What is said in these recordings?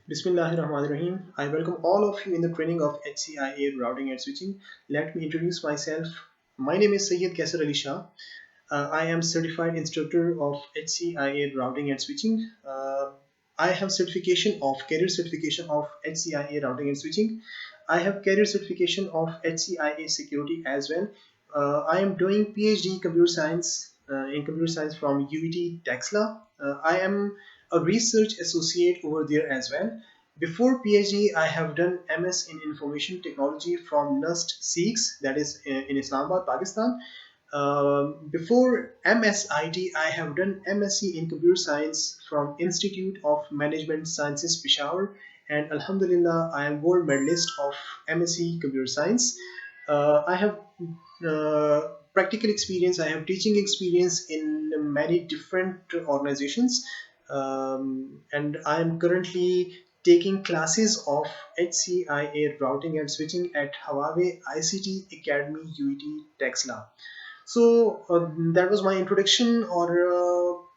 Bismillahirrahmanirrahim. I welcome all of you in the training of HCIA routing and switching. Let me introduce myself. My name is Sayyid Kaisar Ali Shah. I am certified instructor of HCIA routing and switching. I have certification of career certification of HCIA routing and switching. I have career certification of HCIA security as well. I am doing PhD computer science in computer science from UET Texla. I am a research associate over there as well. Before PhD, I have done MS in Information Technology from NUST SEEKS, that is in Islamabad, Pakistan. Before MSIT, I have done MSc in Computer Science from Institute of Management Sciences, Peshawar, and Alhamdulillah, I am gold medalist of MSc Computer Science. I have practical experience. I have teaching experience in many different organizations, and I am currently taking classes of HCIA routing and switching at Huawei ICT Academy UET Texla. So that was my introduction और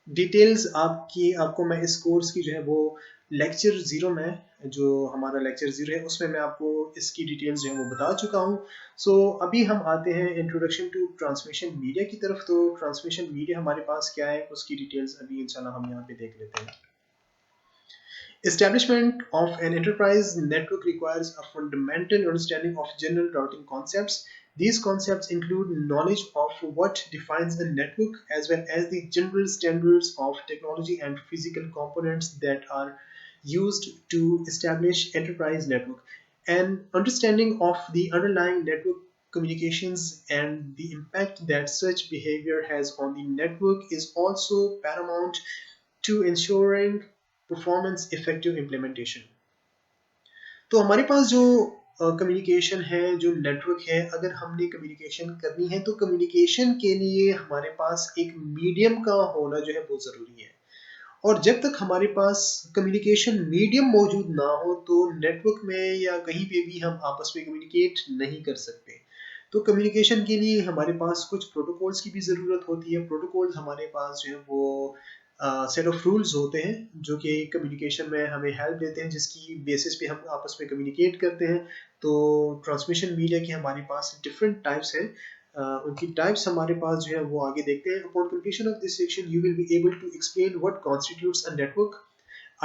details आपको मैं इस course की जो है वो lecture zero में जो हमारा लेक्चर ज़ीरो है उसमें मैं आपको इसकी डिटेल्स जो है वो बता चुका हूँ. सो अभी हम आते हैं इंट्रोडक्शन टू ट्रांसमिशन मीडिया की तरफ. तो ट्रांसमिशन मीडिया हमारे पास क्या है उसकी डिटेल्स अभी इंशाल्लाह हम यहाँ पे देख लेते हैं. Establishment of an enterprise network requires a fundamental understanding of general routing concepts. These concepts include knowledge of what defines a network as well as the general standards of technology and physical components that are used to establish enterprise network. An understanding of the underlying network communications and the impact that such behavior has on the network is also paramount to ensuring performance effective implementation. तो हमारे पास जो communication है, जो network है, अगर हमने communication करनी है तो कम्युनिकेशन के लिए हमारे पास एक मीडियम का होना जो है बहुत ज़रूरी है. और जब तक हमारे पास कम्युनिकेशन मीडियम मौजूद ना हो तो नेटवर्क में या कहीं पे भी हम आपस में कम्युनिकेट नहीं कर सकते. तो कम्युनिकेशन के लिए हमारे पास कुछ प्रोटोकॉल्स की भी ज़रूरत होती है. प्रोटोकॉल्स हमारे पास जो है वो सेट ऑफ रूल्स होते हैं जो कि कम्युनिकेशन में हमें हेल्प देते हैं, जिसकी बेसिस पे हम आपस में कम्युनिकेट करते हैं. तो ट्रांसमिशन मीडिया की हमारे पास डिफरेंट टाइप्स हैं. उनकी टाइप्स हमारे पास जो है वो आगे देखते हैं. Upon completion of this section you will be able to explain what constitutes a network,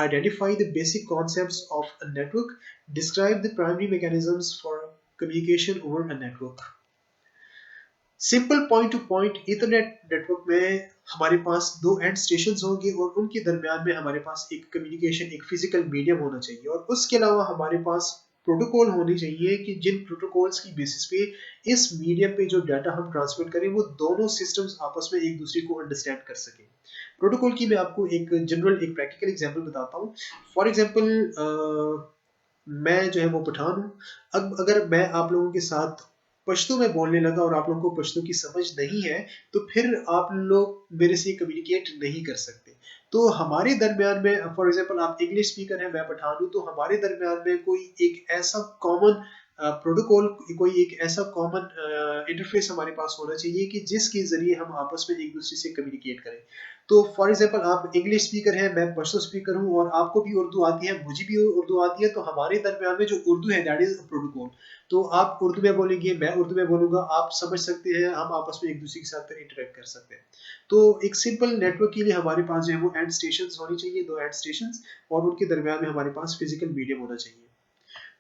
identify the basic concepts of a network, describe the primary mechanisms for communication over a network. Simple point two point Ethernet network में हमारे पास दो and station होंगे और उनके दरमियान में हमारे पास एक कम्युनिकेशन, एक फिजिकल मीडियम होना चाहिए. और उसके अलावा हमारे पास प्रोटोकॉल होने चाहिए कि जिन प्रोटोकॉल्स की बेसिस पे इस मीडियम पे जो डाटा हम ट्रांसमिट करें वो दोनों सिस्टम्स आपस में एक दूसरे को अंडरस्टैंड कर सकें. प्रोटोकॉल की मैं आपको एक जनरल, एक प्रैक्टिकल एग्जांपल बताता हूँ. फॉर एग्जांपल मैं जो है वो पठान हूँ. अब अगर मैं आप लोगों के साथ पश्तो में बोलने लगा और आप लोगों को पश्तो की समझ नहीं है तो फिर आप लोग मेरे से कम्युनिकेट नहीं कर सकते. तो हमारे दरमियान में, फॉर एग्जांपल आप इंग्लिश स्पीकर हैं, मैं पठान हूँ, तो हमारे दरमियान में कोई एक ऐसा कॉमन प्रोटोकॉल, कोई एक ऐसा कॉमन इंटरफेस हमारे पास होना चाहिए कि जिसके जरिए हम आपस में एक दूसरे से कम्युनिकेट करें. तो फॉर एग्जांपल आप इंग्लिश स्पीकर हैं, मैं पश्तो स्पीकर हूँ और आपको भी उर्दू आती है, मुझे भी उर्दू आती है. तो हमारे दरमियान में जो उर्दू है दैट इज प्रोटोकॉल. तो आप उर्दू में बोलेंगे, मैं उर्दू में बोलूंगा, आप समझ सकते हैं, हम आपस में एक दूसरे के साथ इंटरेक्ट कर सकते हैं. तो एक सिंपल नेटवर्क के लिए हमारे पास जो है वो एंड स्टेशंस होनी चाहिए, दो एंड स्टेशंस, और उनके दरमियान में हमारे पास फिजिकल मीडियम होना चाहिए.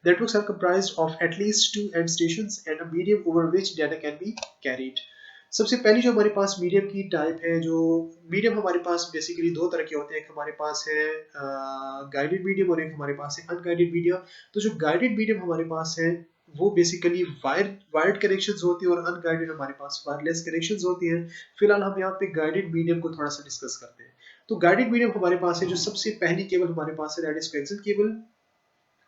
Networks are comprised of at least two end stations and a medium over which data can be carried. सबसे पहली जो हमारे पास मीडियम की टाइप है, जो मीडियम हमारे पास बेसिकली दो तरह के होते हैं. एक हमारे पास है गाइडेड मीडियम और एक हमारे पास है अनगाइडेड मीडियम. तो जो गाइडेड मीडियम हमारे पास है वो बेसिकली वायर्ड कनेक्शंस होती है और अनगाइडेड हमारे पास वायरलेस कनेक्शंस होती हैं. फिलहाल हम यहाँ पे गाइडेड मीडियम को थोड़ा सा डिस्कस करते हैं. तो गाइडेड मीडियम हमारे पास है, जो सबसे पहली केबल हमारे पास है that is coaxial cable.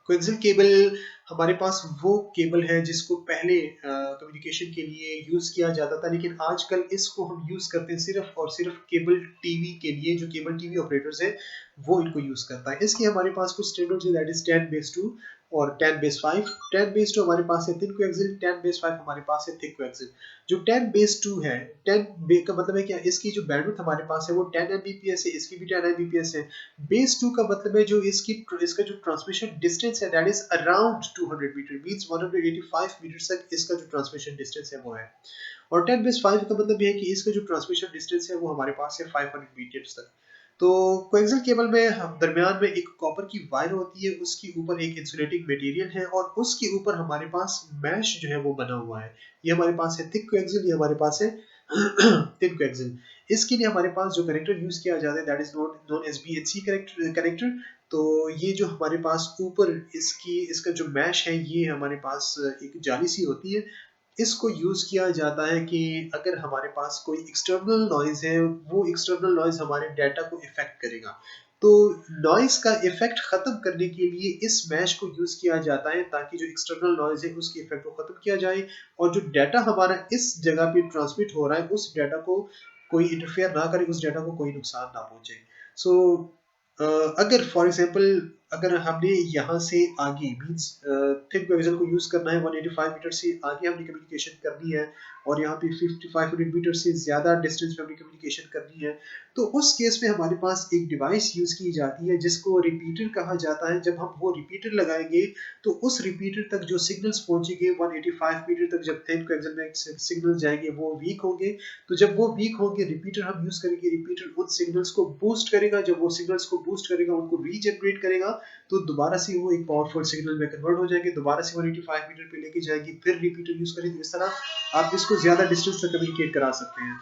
Coaxial cable हमारे पास वो केबल है जिसको पहले कम्युनिकेशन के लिए यूज किया जाता था, लेकिन आजकल इसको हम यूज करते हैं सिर्फ और सिर्फ केबल टीवी के लिए. जो केबल टीवी ऑपरेटर्स है वो इनको यूज करता है. इसके हमारे पास कुछ स्टैंडर्ड्स है दैट इज 10 बेस 2 और 10 बेस 5, 10 बेस 2 हमारे पास है थिन कोएक्सियल, 10 बेस 5 हमारे पास है थिक कोएक्सियल। जो 10 बेस 2 है, 10 का मतलब है क्या, इसकी जो बैंडविड्थ हमारे पास है वो 10 Mbps है, इसकी भी 10 Mbps है। बेस 2 का मतलब है जो इसका जो ट्रांसमिशन डिस्टेंस है that is around 200 meter, means 185 meter तक इसका जो ट्रांसमिशन डिस्टेंस है वो है। और 10 बेस 5 का मतलब ये है कि इसका जो ट्रांसमिशन डिस्टेंस है वो हमारे पास है 500 मीटर तक। तो कोएक्सियल केबल में दरमियान में एक कॉपर की वायर होती है, उसके ऊपर एक इंसुलेटिंग मटेरियल है और उसके ऊपर हमारे पास मैश जो है वो बना हुआ है। ये हमारे पास है थिक कोएक्सियल, ये हमारे पास है थिन कोएक्सियल। इसके लिए हमारे पास जो कनेक्टर यूज किया जाता है that is known as BHC connector. तो ये जो हमारे पास ऊपर इसका जो मैश है ये हमारे पास एक जाली सी होती है, इसको यूज किया जाता है कि अगर हमारे पास कोई एक्सटर्नल नॉइज है, वो एक्सटर्नल नॉइज हमारे डाटा को इफेक्ट करेगा, तो नॉइज का इफेक्ट खत्म करने के लिए इस मैश को यूज किया जाता है ताकि जो एक्सटर्नल नॉइज है उसके इफेक्ट को खत्म किया जाए और जो डाटा हमारा इस जगह पे ट्रांसमिट हो रहा है उस डाटा को कोई इंटरफेयर ना करे, उस डाटा को कोई नुकसान ना पहुंचे। सो अगर फॉर एग्जांपल अगर हमने यहाँ से आगे मींस थिन कोएक्सियल को यूज करना है 185 मीटर से आगे हमने कम्युनिकेशन करनी है और यहाँ पे 5500 मीटर से ज्यादा डिस्टेंस पे हमने कम्युनिकेशन करनी है, तो उस केस में हमारे पास एक डिवाइस यूज की जाती है जिसको रिपीटर कहा जाता है। जब हम वो रिपीटर लगाएंगे तो उस रिपीटर तक जो सिग्नल्स पहुंचेंगे 185 मीटर तक, जब थिन कोएक्सियल में सिग्नल जाएंगे वो वीक होंगे। तो जब वो वीक होंगे रिपीटर हम यूज करेंगे, रिपीटर उन सिग्नल्स को बूस्ट करेगा, जब वो सिग्नल्स को बूस्ट करेगा उनको रीजनरेट करेगा तो दोबारा से वो एक पावरफुल सिग्नल में कन्वर्ट हो जाएंगे, दोबारा से 185 मीटर पे लेके जाएगी, फिर रिपीटर यूज करेंगे। इस तरह आप इसको ज्यादा डिस्टेंस तक कम्युनिकेट करा सकते हैं।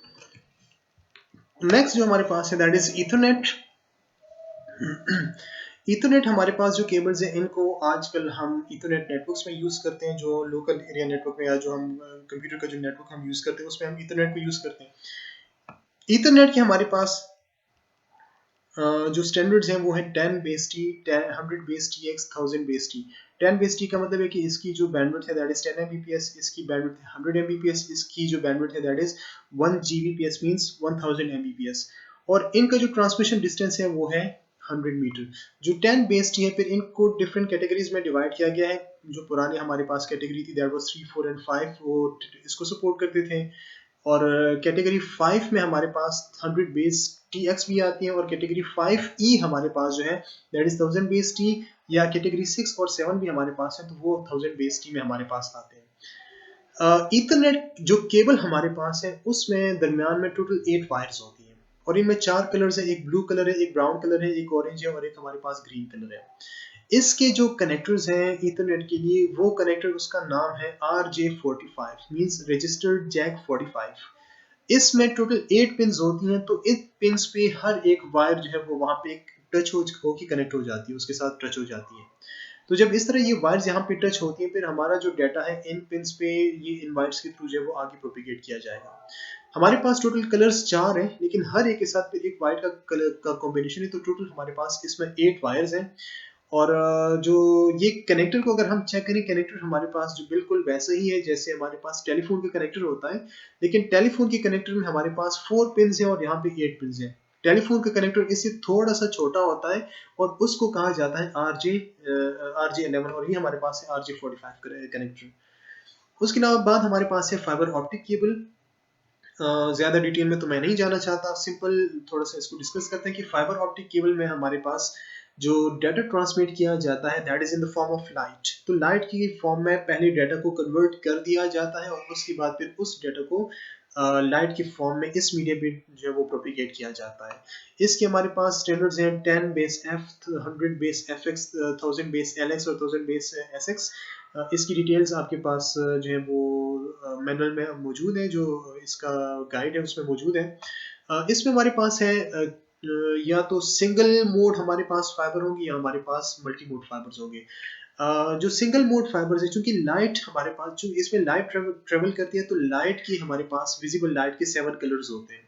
नेक्स्ट जो हमारे पास है दैट इज इथरनेट। इथरनेट हमारे पास जो केबल्स हैं इनको आजकल हम इथरनेट नेटवर्क्स में यूज करते हैं, जो लोकल एरिया नेटवर्क में या जो हम कंप्यूटर का जो नेटवर्क हम यूज करते हैं उसमें हम इथरनेट को यूज करते हैं। इथरनेट के हमारे पास जो स्टैंडर्ड्स हैं वो है 10 base T, 100 base T x, 1000 base T. 10 base T का मतलब है कि इसकी जो बैंडविड्थ है दैट इज 10 Mbps, इसकी बैंडविड्थ है 100 Mbps, इसकी जो बैंडविड्थ है that is 1 Gbps means 1000 Mbps। और इनका जो ट्रांसमिशन डिस्टेंस है वो है 100 मीटर। जो 10 बेस टी है फिर इनको डिफरेंट कैटेगरीज में डिवाइड किया गया है। जो पुराने हमारे पास कैटेगरी थी दैट वाज 3, 4 एंड 5, वो इसको सपोर्ट करते थे। और कैटेगरी 5 में हमारे पास 100 बेस टी एक्स भी आती है और कैटेगरी 5E हमारे पास जो है दैट इज 1000 बेस टी, या कैटेगरी 6 और 7 भी हमारे पास है तो वो 1000 बेस टी में हमारे पास आते हैं। ईथरनेट जो केबल हमारे पास है उसमें दरमियान में टोटल 8 वायर्स होती हैं और इनमें 4 कलर्स है, एक ब्लू कलर है, एक ब्राउन कलर है, एक ऑरेंज है और एक हमारे पास ग्रीन कलर है। इसके जो कनेक्टर्स हैं ईथरनेट के लिए, वो कनेक्टर उसका नाम है RJ45 मींस रजिस्टर्ड जैक 45। इसमें टोटल 8 पिंस होती हैं, तो इस पिंस पे हर एक वायर जो है वो वहां पे टच हो के कनेक्ट हो जाती है, उसके साथ टच हो जाती है। तो जब इस तरह ये वायर्स यहाँ पे टच होती हैं फिर हमारा जो डाटा है इन पिंस पे ये इन वायर्स के थ्रू जो है वो आगे प्रोपिगेट किया जाएगा। हमारे पास टोटल कलर्स 4 हैं लेकिन हर एक के साथ फिर एक वायर का कलर का कॉम्बिनेशन है, तो टोटल हमारे पास इसमें 8 वायर्स हैं। और जो ये कनेक्टर को अगर हम चेक करें, कनेक्टर हमारे पास जो बिल्कुल वैसा ही है जैसे हमारे पास टेलीफोन का कनेक्टर होता है, लेकिन टेलीफोन के कनेक्टर में हमारे पास 4 पिंस है और यहाँ पे 8 पिंस है। टेलीफोन का कनेक्टर इससे थोड़ा सा छोटा होता है और उसको कहा जाता है RJ11 और ये हमारे पास है RJ45 कनेक्टर। उसके अलावा बाद हमारे पास है फाइबर ऑप्टिक केबल। ज्यादा डिटेल में तो मैं नहीं जाना चाहता, सिंपल थोड़ा सा इसको डिस्कस करते हैं कि फाइबर ऑप्टिक केबल में हमारे पास जो डाटा ट्रांसमिट किया जाता है that is in the form of light. तो लाइट की फॉर्म में पहले डाटा को कन्वर्ट कर दिया जाता है और उसके बाद फिर उस डाटा को लाइट की फॉर्म में इस मीडियम पे जो है वो प्रोपिगेट किया जाता है। इसके हमारे पास स्टैंडर्ड्स हैं 10 base F, 100 base F x, 1000 base L x और 1000 बेस एस एक्स। इसकी डिटेल्स आपके पास जो है वो मैनुअल में मौजूद है, जो इसका गाइड है उसमें मौजूद है। इसमें हमारे पास है या तो सिंगल मोड हमारे पास फाइबर होंगे या हमारे पास मल्टी मोड फाइबर्स होंगे। जो सिंगल मोड फाइबर्स है, चूंकि लाइट हमारे पास जो इसमें लाइट ट्रेवल करती है तो लाइट की हमारे पास विजिबल लाइट के 7 कलर्स होते हैं।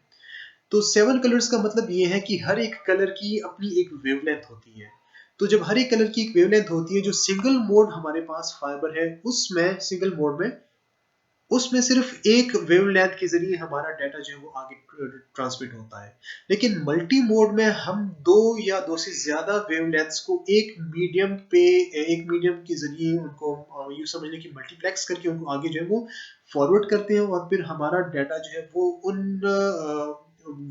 तो 7 कलर्स का मतलब ये है कि हर एक कलर की अपनी एक वेवलेंथ होती है। तो जब हर एक कलर की एक वेवलेंथ होती है, जो सिंगल मोड हमारे पास फाइबर है उसमें सिंगल मोड में उसमें सिर्फ एक वेवलेंथ के जरिए हमारा डाटा जो है वो आगे ट्रांसमिट होता है। लेकिन मल्टी मोड में हम दो या दो से ज्यादा वेवलेंथ्स को एक मीडियम के जरिए उनको यूं समझ लें कि मल्टीप्लेक्स करके उनको आगे जो है वो फॉरवर्ड करते हैं, और फिर हमारा डाटा जो है वो उन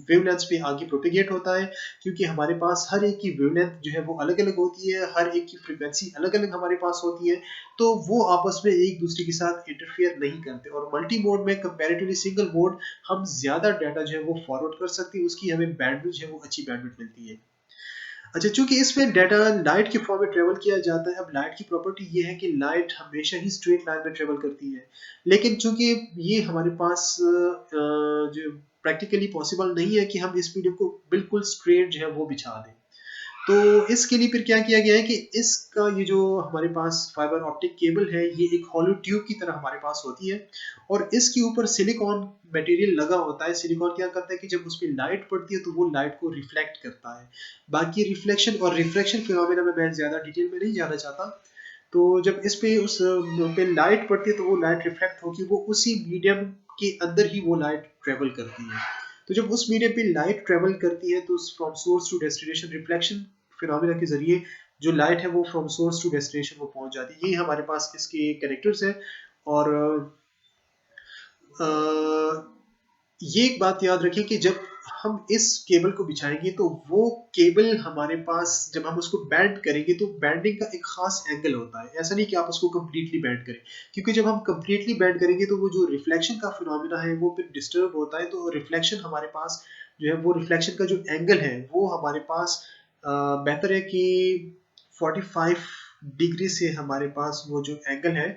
वेवलेंथ्स पे आगे प्रोपेगेट होता है। क्योंकि हमारे पास हर एक की वेवलेंथ जो है वो अलग अलग होती है, हर एक की फ्रीक्वेंसी अलग अलग हमारे पास होती है, तो वो आपस में एक दूसरे के साथ इंटरफेयर नहीं करते। और मल्टी मोड में कंपैरेटिवली सिंगल मोड हम ज्यादा डाटा जो है वो फॉरवर्ड कर सकते हैं, उसकी हमें बैंडविड्थ है वो अच्छी बैंडविड्थ मिलती है। अच्छा, चूंकि इसमें डाटा लाइट के फॉर्म में ट्रेवल किया जाता है, अब लाइट की प्रॉपर्टी ये है कि लाइट हमेशा ही स्ट्रेट लाइन में ट्रेवल करती है। लेकिन चूंकि ये हमारे पास जो प्रैक्टिकली पॉसिबल नहीं है कि हम इस मीडियम को बिल्कुल स्ट्रेट जो है वो बिछा दें, तो इसके लिए फिर क्या किया गया है कि इसका ये जो हमारे पास फाइबर ऑप्टिक केबल है, ये एक हॉलो ट्यूब की तरह हमारे पास होती है, और इसके ऊपर सिलिकॉन मटेरियल लगा होता है। सिलिकॉन क्या करता है कि जब उस पर लाइट पड़ती है तो वो लाइट को रिफ्लेक्ट करता है। बाकी रिफ्लेक्शन और रिफ्रैक्शन फिनोमेना में मैं ज्यादा डिटेल में नहीं जाना चाहता। तो जब इस पे उस पे लाइट पड़ती है तो वो लाइट रिफ्लेक्ट होगी, वो उसी मीडियम के अंदर ही वो लाइट ट्रेवल करती है। तो जब उस मीडियम पे लाइट ट्रेवल करती है तो from source to destination reflection phenomena के जरिए जो लाइट है वो फ्रॉम सोर्स टू डेस्टिनेशन वो पहुंच जाती है। ये हमारे पास इसके कैरेक्टर्स हैं। और ये एक बात याद रखें कि जब हम इस केबल को बिछाएंगे तो वो केबल हमारे पास जब हम उसको बैंड करेंगे तो बैंडिंग का एक खास एंगल होता है। ऐसा नहीं कि आप उसको कंप्लीटली बैंड करें, क्योंकि जब हम कंप्लीटली बैंड करेंगे तो वो जो रिफ्लेक्शन का फिनोमेना है वो फिर डिस्टर्ब होता है। तो रिफ्लेक्शन हमारे पास जो है वो रिफ्लेक्शन का जो एंगल है वो हमारे पास बेहतर है कि 45 डिग्री से हमारे पास वो जो एंगल है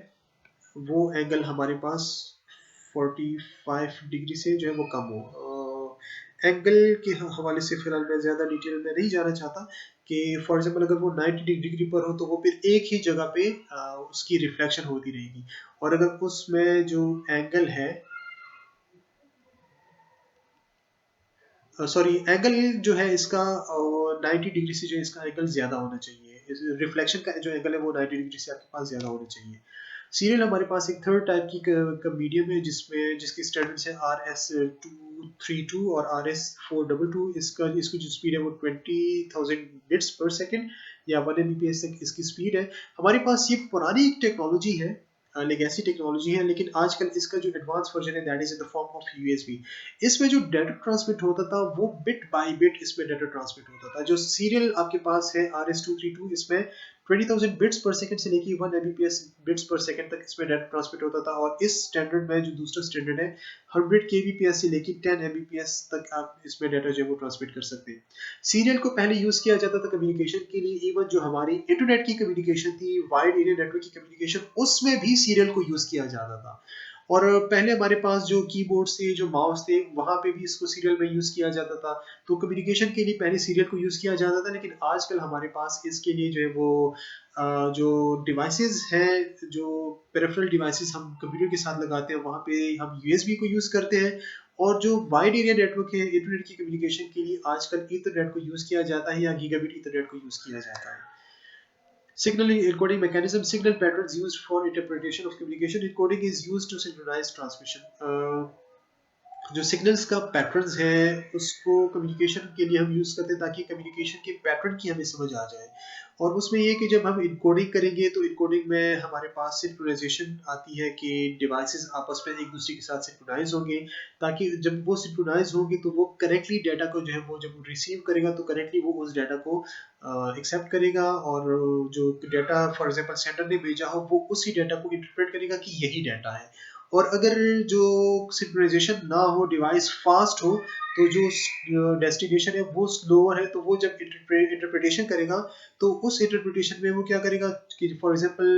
वो एंगल हमारे पास 45 डिग्री से जो है वो कम हो। एंगल के हवाले से फिलहाल मैं ज़्यादा डिटेल में नहीं जाना चाहता कि फॉर एग्जांपल अगर वो 90 डिग्री पर हो तो वो फिर एक ही जगह पे उसकी रिफ्लेक्शन होती रहेगी। और अगर उसमें जो एंगल है, सॉरी, एंगल जो है इसका 90 डिग्री से जो इसका एंगल ज़्यादा होना चाहिए। रिफ्लेक्शन का जो एंगल है वो 90 डिग्री से आपके पास ज़्यादा होना चाहिए। सीरियल हमारे पास एक थर्ड टाइप की मीडियम है जिसमें जिसकी स्टैंडर्ड्स है RS232 और RS422। इसकी जो स्पीड है वो 20,000 बिट्स पर सेकंड या 1 Mbps तक इसकी स्पीड है। हमारे पास ये पुरानी एक टेक्नोलॉजी है, लेगेसी टेक्नोलॉजी है, लेकिन आजकल इसका जो एडवांस वर्जन है that is in the form of USB। इसमें जो डाटा ट्रांसमिट होता था वो बिट बाय बिट इसमें डाटा ट्रांसमिट होता था। जो सीरियल आपके पास है RS232, इसमें 20,000 बिट्स पर सेकंड से लेके 1 Mbps बिट्स पर सेकंड तक इसमें डाटा ट्रांसमिट होता था। और इस स्टैंडर्ड में जो दूसरा स्टैंडर्ड है 100 kbps से लेके 10 Mbps तक आप इसमें डाटा जो है वो ट्रांसमिट कर सकते हैं। सीरियल को पहले यूज किया जाता था कम्युनिकेशन के लिए। इवन जो हमारी इंटरनेट की कम्युनिकेशन थी, वाइड एरिया नेटवर्क की कम्युनिकेशन, उसमें भी सीरियल को यूज किया जाता था। और पहले हमारे पास जो कीबोर्ड्स थे, जो माउस थे, वहां पे भी इसको सीरियल में यूज किया जाता था। तो कम्युनिकेशन के लिए पहले सीरियल को यूज किया जाता था, लेकिन आजकल हमारे पास इसके लिए जो है वो जो डिवाइसेस हैं, जो पेरिफेरल डिवाइसेस हम कंप्यूटर के साथ लगाते हैं, वहां पे हम USB को यूज करते हैं। और जो वाइड एरिया नेटवर्क है इंटरनेट की कम्युनिकेशन के लिए आजकल ईथरनेट को यूज किया जाता है या गीगाबिट ईथरनेट को यूज किया जाता है। Signal encoding mechanism, signal patterns used for interpretation of communication. Encoding is used to synchronize transmission. जो सिग्नल्स का पैटर्न्स है उसको कम्युनिकेशन के लिए हम यूज करते हैं ताकि कम्युनिकेशन के पैटर्न की हमें समझ आ जाए। और उसमें ये कि जब हम इनकोडिंग करेंगे तो इनकोडिंग में हमारे पास सिंक्रोनाइजेशन आती है कि डिवाइसेस आपस में एक दूसरे के साथ सिंक्रोनाइज होंगे, ताकि जब वो सिंक्रोनाइज होंगे तो वो करेक्टली डाटा को जो है वो जब रिसीव करेगा तो करेक्टली वो उस डाटा को एक्सेप्ट करेगा, और जो डाटा फॉर एग्जांपल सेंडर ने भेजा हो वो उसी डाटा को इंटरप्रेट करेगा कि यही डाटा है। और अगर जो सिंक्रोनाइजेशन ना हो, डिवाइस फास्ट हो, तो जो डेस्टिनेशन है वो स्लोअर है, तो वो जब इंटरप्रिटेशन करेगा तो उस इंटरप्रिटेशन में वो क्या करेगा कि फॉर एग्जांपल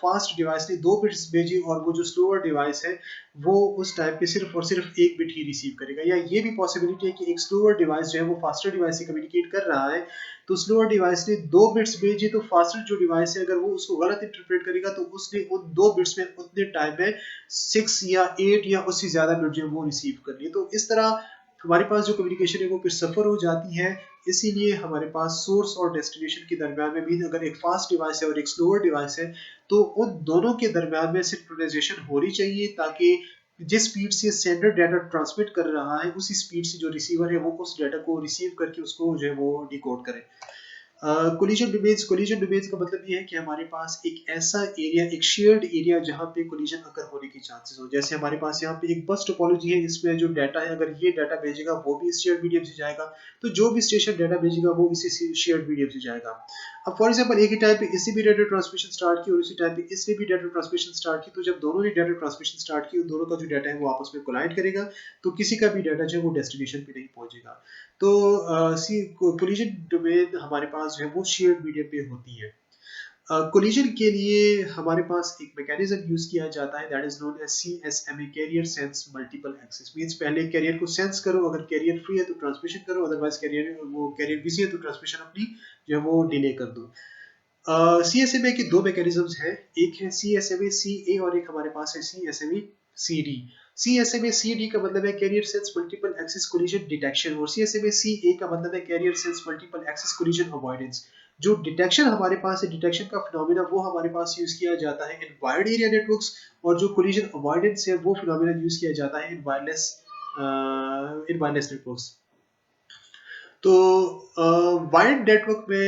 फास्ट डिवाइस ने 2 बिट्स भेजी और वो जो स्लोअर डिवाइस है वो उस टाइम पे सिर्फ और सिर्फ 1 बिट ही रिसीव करेगा। या ये भी पॉसिबिलिटी है कि एक स्लोअर डिवाइस जो है वो फास्टर डिवाइस से कम्युनिकेट कर रहा है, तो स्लोअर डिवाइस ने 2 बिट्स भेजी, तो फास्टर जो डिवाइस है अगर वो उसको गलत इंटरप्रेट करेगा तो उसने उन 2 बिट्स में उतने टाइम में 6 या 8 या उससे ज्यादा बिट जो है वो रिसीव कर लिए। तो इस तरह हमारे पास जो कम्युनिकेशन है वो फिर सफर हो जाती है। इसीलिए हमारे पास सोर्स और डेस्टिनेशन के दरमियान में भी अगर एक फास्ट डिवाइस है और एक स्लोअर डिवाइस है तो उन दोनों के दरमियान में सिंक्रोनाइजेशन होनी चाहिए, ताकि जिस स्पीड से सेंडर डाटा ट्रांसमिट कर रहा है उसी स्पीड से जो रिसीवर है वो उस डाटा को रिसीव करके उसको जो है वो डिकोड करे। कोलिजन डोमेन्स का मतलब ये है कि हमारे पास एक ऐसा एरिया, एक शेयर्ड एरिया जहाँ पे कोलिजन अकर होने की चांसेस हो। जैसे हमारे पास यहाँ पे एक बस टोपोलॉजी है जिसमें जो डाटा है अगर ये डाटा भेजेगा वो भी इस शेयर्ड मीडियम से जाएगा, तो जो भी स्टेशन डाटा भेजेगा वो इसी शेयर्ड मीडियम से जाएगा। अब फॉर एग्जांपल एक ही टाइम पे इसी भी डाटा ट्रांसमिशन स्टार्ट की और इसी टाइम पे इसने भी डाटा ट्रांसमिशन स्टार्ट की, तो जब दोनों ने डाटा ट्रांसमिशन स्टार्ट की दोनों का जो डाटा है वो आपस में कोलाइड करेगा, तो किसी का भी डाटा जो है वो डेस्टिनेशन पे नहीं पहुंचेगा। तो कोलिजन डोमेन हमारे पास जो है वो शेयर्ड मीडियम पे होती है। कोलिजन के लिए हमारे पास एक मैकेनिज्म यूज किया जाता है that is known as CSMA, carrier sense multiple access. Means पहले कैरियर को सेंस करो, अगर कैरियर फ्री है तो ट्रांसमिशन करो, अदरवाइज कैरियर बिजी है तो ट्रांसमिशन अपनी जो है वो डिले कर दो। CSMA के दो मैकेनिज्म्स हैं, एक है CSMA CA और एक हमारे पास है CSMA CD। CSMA CD का मतलब है carrier sense multiple access collision detection और CSMA CA का मतलब है carrier sense multiple access collision avoidance. जो डिटेक्शन हमारे पास है, डिटेक्शन का फिनोमेना वो हमारे पास यूज किया जाता है इन वायर्ड एरिया नेटवर्क्स, और जो कोलिजन अवॉइडेंस है वो फिनोमेना यूज किया जाता है इन वायरलेस नेटवर्क्स। तो वायर्ड नेटवर्क में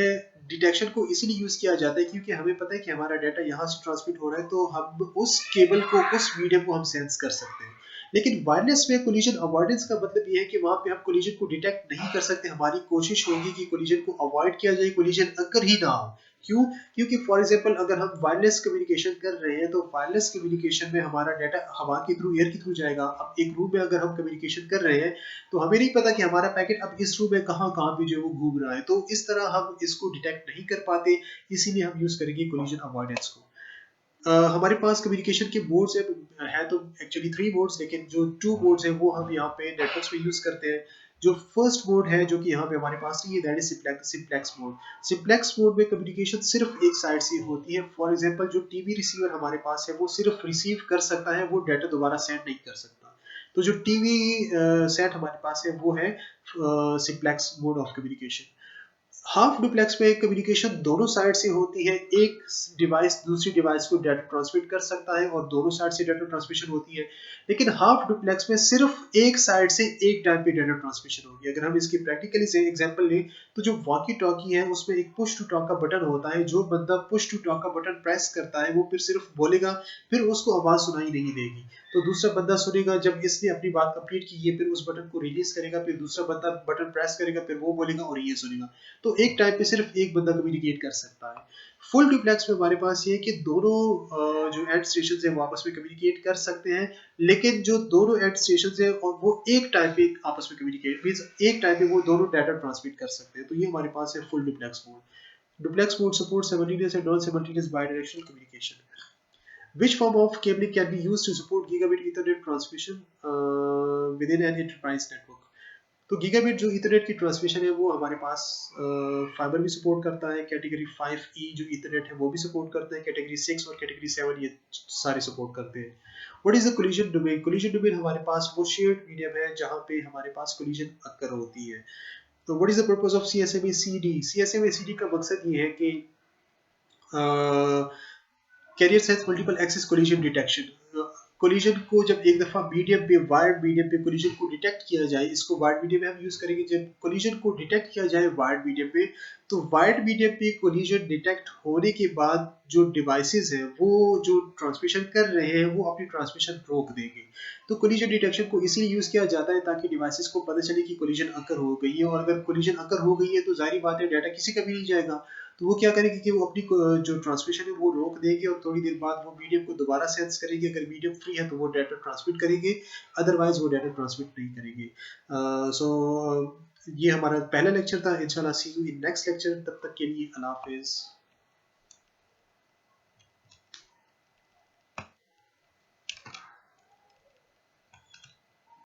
डिटेक्शन को इसीलिए यूज किया जाता है क्योंकि हमें पता है कि हमारा डाटा यहाँ से ट्रांसमिट हो रहा है, तो हम उस केबल को, उस मीडियम को हम सेंस कर सकते हैं। लेकिन वायरलेस में कोलिजन अवॉइडेंस का मतलब ये है कि वहां पे हम कोलिजन को डिटेक्ट नहीं कर सकते। हमारी कोशिश होगी कि कोलिजन को अवॉइड किया जाए, कोलिजन अगर ही ना हो। क्यों? क्योंकि फॉर एग्जांपल अगर हम वायरलेस कम्युनिकेशन कर रहे हैं तो वायरलेस कम्युनिकेशन में हमारा डाटा हवा के थ्रू, एयर के थ्रू जाएगा। अब एक रूम में अगर हम कम्युनिकेशन कर रहे हैं तो हमें नहीं पता कि हमारा पैकेट अब इस रूम में कहाँ कहाँ पे जो है वो घूम रहा है, तो इस तरह हम इसको डिटेक्ट नहीं कर पाते, इसीलिए हम यूज करेंगे कोलिजन अवॉइडेंस को। हमारे पास कम्युनिकेशन के बोर्ड्स है तो एक्चुअली 3 बोर्ड्स, लेकिन जो 2 बोर्ड्स है वो हम यहाँ पे नेटवर्क्स में यूज करते हैं। जो फर्स्ट बोर्ड है जो कि यहाँ पे हमारे पास नहीं है, that is simplex board. Simplex board में कम्युनिकेशन सिर्फ एक साइड से होती है। फॉर एग्जांपल जो टीवी रिसीवर हमारे पास है वो सिर्फ रिसीव कर सकता है, वो डाटा दोबारा सेंड नहीं कर सकता। तो जो टीवी सेट हमारे पास है वो है simplex mode of communication. Half duplex में कम्युनिकेशन दोनों साइड से होती है, एक डिवाइस दूसरी डिवाइस को डाटा ट्रांसमिट कर सकता है और दोनों साइड से डाटा ट्रांसमिशन होती है। लेकिन हाफ डुप्लेक्स में सिर्फ एक साइड से एक टाइम पे डाटा ट्रांसमिशन होगी। अगर हम इसकी प्रैक्टिकली से एग्जांपल लें तो जो वॉकी टॉकी है उसमें एक पुश टू टॉक का बटन होता है। जो बंदा पुश टू टॉक का बटन प्रेस करता है वो फिर सिर्फ बोलेगा, फिर उसको आवाज सुनाई नहीं देगी, तो दूसरा बंदा सुनेगा। जब इसने अपनी बात कंप्लीट की ये फिर उस बटन को रिलीज करेगा, फिर दूसरा बंदा बटन प्रेस करेगा, फिर वो बोलेगा और ये सुनेगा। तो एक टाइम पे सिर्फ एक बंदा कम्युनिकेट कर सकता है। फुल डुप्लेक्स में हमारे पास ये है कि दोनों जो एंड स्टेशन है वो आपस में कम्युनिकेट कर सकते हैं, लेकिन जो दोनों एंड स्टेशन है और वो एक टाइम पे आपस में कम्युनिकेट मींस एक टाइम पे वो दोनों डाटा ट्रांसमिट कर सकते हैं। तो ये हमारे पास है full duplex mode. Duplex mode support simultaneous and non simultaneous bidirectional communication. Which form of cabling can be used to support gigabit Ethernet transmission within an enterprise network? तो गीगाबिट जो इथरनेट की ट्रांसमिशन है वो हमारे पास fibre भी support करता है, category 5E जो इथरनेट है वो भी सपोर्ट करता है, कैटेगरी 6 और कैटेगरी 7 ये सारे सपोर्ट करते हैं। What is the collision domain? Collision domain हमारे पास वो शेयर्ड मीडियम है जहाँ पे हमारे पास कोलिजन अक्कर होती है। तो what is the purpose of CSMA CD? CSMA CD का मकसद ये है कि carrier sense multiple access collision detection. Collision को जब एक दफा मीडियम पे, वायर्ड मीडियम पे कोलिजन को डिटेक्ट किया जाए, इसको वायर्ड मीडियम में हम यूज करेंगे। जब कोलिजन को डिटेक्ट किया जाए वायर्ड मीडियम पे, तो वायर्ड मीडियम पे कोलिजन डिटेक्ट होने के बाद जो डिवाइसेस हैं वो जो ट्रांसमिशन कर रहे हैं वो अपनी ट्रांसमिशन रोक देंगे। तो कोलिजन डिटेक्शन को इसीलिए यूज किया जाता है ताकि डिवाइसेस को पता चले कि कोलिजन अकर हो गई है, और अगर कोलिजन अकर हो गई है तो जाहिर बात है डाटा किसी का भी नहीं जाएगा। तो वो क्या करेंगे कि वो अपनी जो ट्रांसमिशन है वो रोक देंगे और थोड़ी देर बाद वो मीडियम को दोबारा सेंस करेंगे। अगर मीडियम फ्री है तो वो डाटा ट्रांसमिट करेंगे, अदरवाइज वो डाटा ट्रांसमिट नहीं करेंगे। सो ये हमारा पहला लेक्चर था। इंशाल्लाह सी यू इन नेक्स्ट लेक्चर। तब तक के लिए अल्लाह हाफिज।